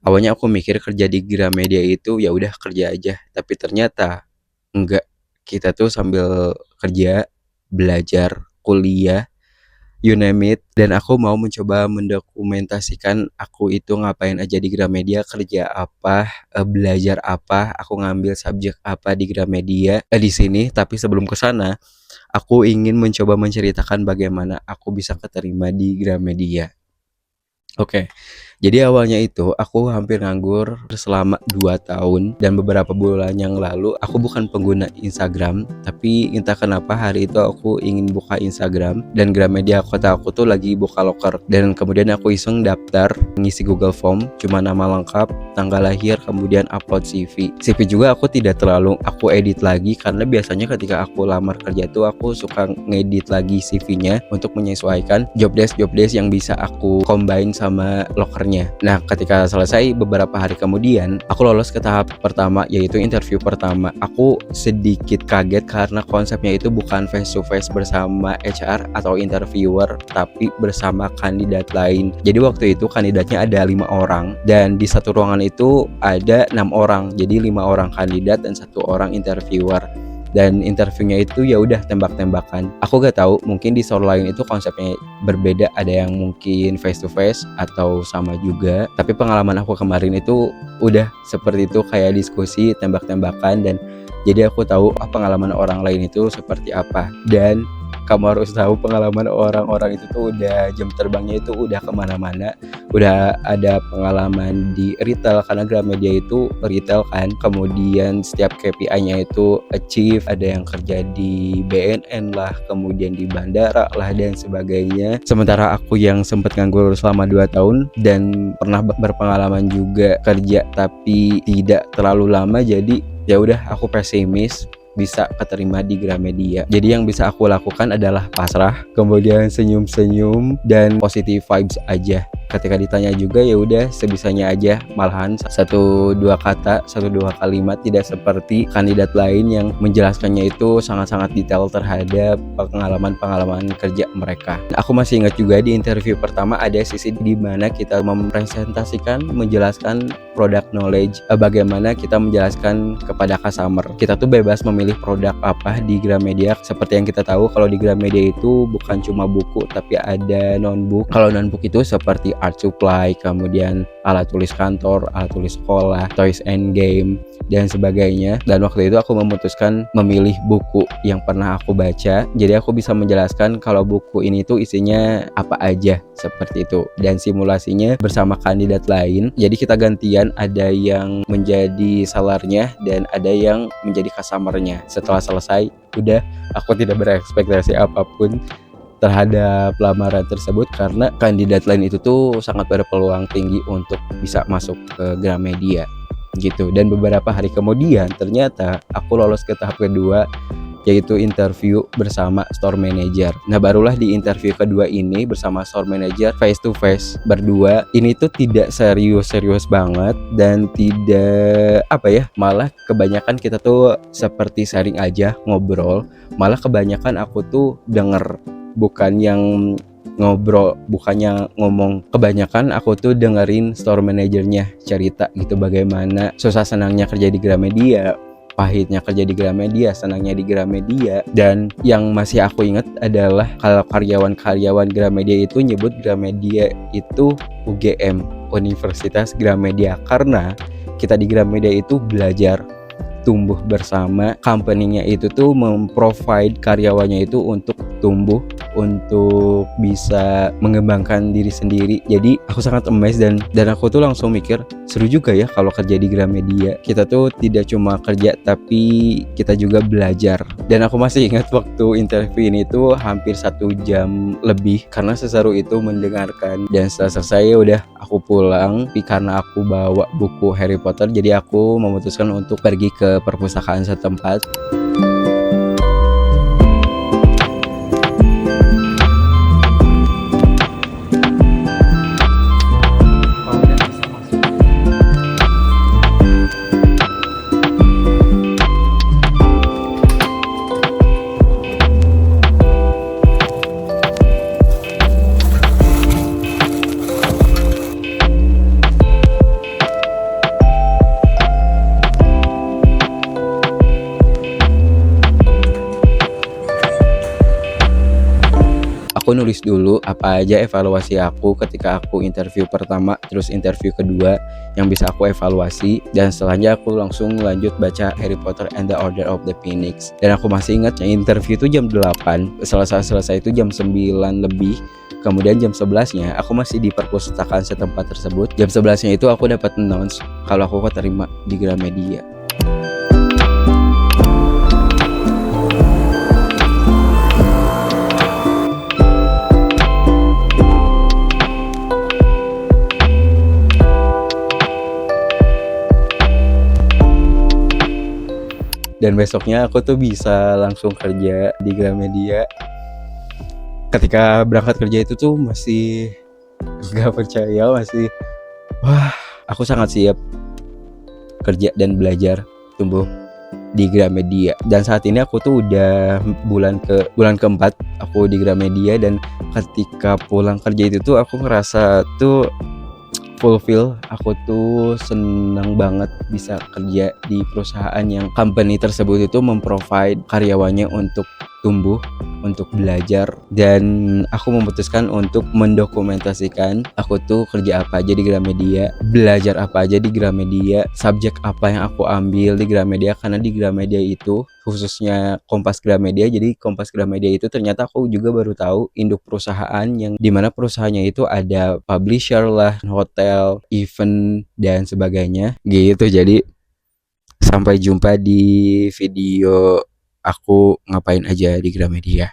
Awalnya aku mikir kerja di Gramedia itu ya udah kerja aja, tapi ternyata enggak. Kita tuh sambil kerja, belajar, kuliah, you name it, dan aku mau mencoba mendokumentasikan aku itu ngapain aja di Gramedia, kerja apa, belajar apa, aku ngambil subjek apa di Gramedia, di sini. Tapi sebelum ke sana, aku ingin mencoba menceritakan bagaimana aku bisa keterima di Gramedia. Oke. Jadi awalnya itu aku hampir nganggur selama 2 tahun, dan beberapa bulan yang lalu aku bukan pengguna Instagram, tapi entah kenapa hari itu aku ingin buka Instagram dan Gramedia kota aku tuh lagi buka loker, dan kemudian aku iseng daftar, ngisi Google Form, cuma nama lengkap, tanggal lahir, kemudian upload CV. CV juga aku tidak terlalu aku edit lagi, karena biasanya ketika aku lamar kerja tuh aku suka ngedit lagi CV-nya untuk menyesuaikan job desk yang bisa aku combine sama lokernya. Nah, ketika selesai beberapa hari kemudian, aku lolos ke tahap pertama, yaitu interview pertama. Aku sedikit kaget karena konsepnya itu bukan face to face bersama HR atau interviewer, tapi bersama kandidat lain. Jadi waktu itu kandidatnya ada 5 orang, dan di satu ruangan itu ada 6 orang. Jadi 5 orang kandidat dan 1 orang interviewer. Dan interviewnya itu ya udah tembak-tembakan. Aku gak tahu, mungkin di store lain itu konsepnya berbeda, ada yang mungkin face to face atau sama juga. Tapi pengalaman aku kemarin itu udah seperti itu, kayak diskusi tembak-tembakan, dan jadi aku tahu pengalaman orang lain itu seperti apa. Dan kamu harus tahu pengalaman orang-orang itu tuh udah jam terbangnya itu udah kemana-mana, udah ada pengalaman di retail karena Gramedia itu retail kan, kemudian setiap KPI-nya itu achieve, ada yang kerja di BNN lah, kemudian di bandara lah, dan sebagainya. Sementara aku yang sempat nganggur selama 2 tahun dan pernah berpengalaman juga kerja tapi tidak terlalu lama, jadi ya udah aku pesimis bisa keterima di Gramedia. Jadi yang bisa aku lakukan adalah pasrah, kemudian senyum-senyum dan positive vibes aja. Ketika ditanya juga ya udah sebisanya aja, malahan 1-2 kata, 1-2 kalimat, tidak seperti kandidat lain yang menjelaskannya itu sangat-sangat detail terhadap pengalaman-pengalaman kerja mereka. Aku masih ingat juga di interview pertama ada sisi di mana kita mempresentasikan, menjelaskan product knowledge, bagaimana kita menjelaskan kepada customer. Kita tuh bebas memilih produk apa di Gramedia. Seperti yang kita tahu, kalau di Gramedia itu bukan cuma buku, tapi ada non-book. Kalau non-book itu seperti art supply, kemudian alat tulis kantor, alat tulis sekolah, toys and game, dan sebagainya. Dan waktu itu aku memutuskan memilih buku yang pernah aku baca, jadi aku bisa menjelaskan kalau buku ini tuh isinya apa aja, seperti itu. Dan simulasinya bersama kandidat lain, jadi kita gantian, ada yang menjadi sellernya dan ada yang menjadi customernya. Setelah selesai, udah aku tidak berekspektasi apapun terhadap lamaran tersebut, karena kandidat lain itu tuh sangat berpeluang tinggi untuk bisa masuk ke Gramedia gitu. Dan beberapa hari kemudian ternyata aku lolos ke tahap kedua, yaitu interview bersama store manager. Nah, barulah di interview kedua ini bersama store manager face to face berdua, ini tuh tidak serius-serius banget dan tidak malah kebanyakan kita tuh seperti sharing aja, ngobrol. Malah kebanyakan aku tuh denger, bukan yang ngobrol, bukannya ngomong. Kebanyakan aku tuh dengerin store manajernya cerita gitu, bagaimana susah senangnya kerja di Gramedia, pahitnya kerja di Gramedia, senangnya di Gramedia. Dan yang masih aku ingat adalah kalau karyawan-karyawan Gramedia itu nyebut Gramedia itu UGM, Universitas Gramedia, karena kita di Gramedia itu belajar, tumbuh bersama. Company-nya itu tuh memprovide karyawannya itu untuk tumbuh, untuk bisa mengembangkan diri sendiri. Jadi aku sangat amazed, dan aku tuh langsung mikir, seru juga ya kalau kerja di Gramedia. Kita tuh tidak cuma kerja, tapi kita juga belajar. Dan aku masih ingat waktu interview ini tuh hampir 1 jam lebih, karena seseru itu mendengarkan. Dan setelah selesai udah aku pulang, tapi karena aku bawa buku Harry Potter, jadi aku memutuskan untuk pergi ke perpustakaan setempat. aku nulis dulu apa aja evaluasi aku ketika aku interview pertama, terus interview kedua yang bisa aku evaluasi, dan setelahnya aku langsung lanjut baca Harry Potter and the Order of the Phoenix. Dan aku masih ingat yang interview itu jam 8, selesai itu jam 9 lebih. Kemudian jam 11-nya aku masih di perpustakaan setempat tersebut. Jam 11-nya itu aku dapat announce kalau aku keterima di Gramedia. Dan besoknya aku tuh bisa langsung kerja di Gramedia. Ketika berangkat kerja itu tuh masih gak percaya, masih wah, aku sangat siap kerja dan belajar tumbuh di Gramedia. Dan saat ini aku tuh udah bulan keempat aku di Gramedia, dan ketika pulang kerja itu tuh aku ngerasa tuh fulfill. Aku tuh senang banget bisa kerja di perusahaan yang company tersebut itu memprovide karyawannya untuk tumbuh, untuk belajar. Dan aku memutuskan untuk mendokumentasikan aku tuh kerja apa aja di Gramedia, belajar apa aja di Gramedia, subjek apa yang aku ambil di Gramedia. Karena di Gramedia itu khususnya Kompas Gramedia, jadi Kompas Gramedia itu ternyata aku juga baru tahu induk perusahaan yang dimana perusahaannya itu ada publisher lah, hotel, event, dan sebagainya gitu. Jadi sampai jumpa di video aku ngapain aja di Gramedia.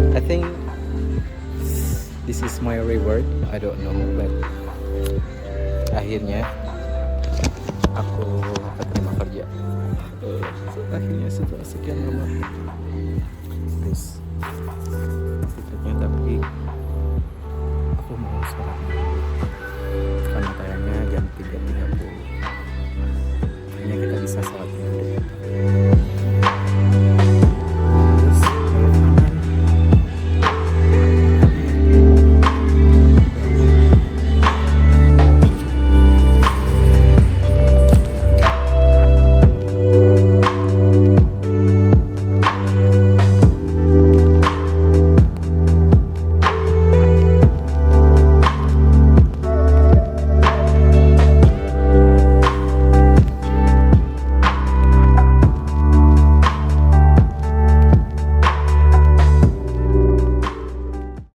I think this is my reward. I don't know, but akhirnya aku keterima kerja. Akhirnya setelah sekian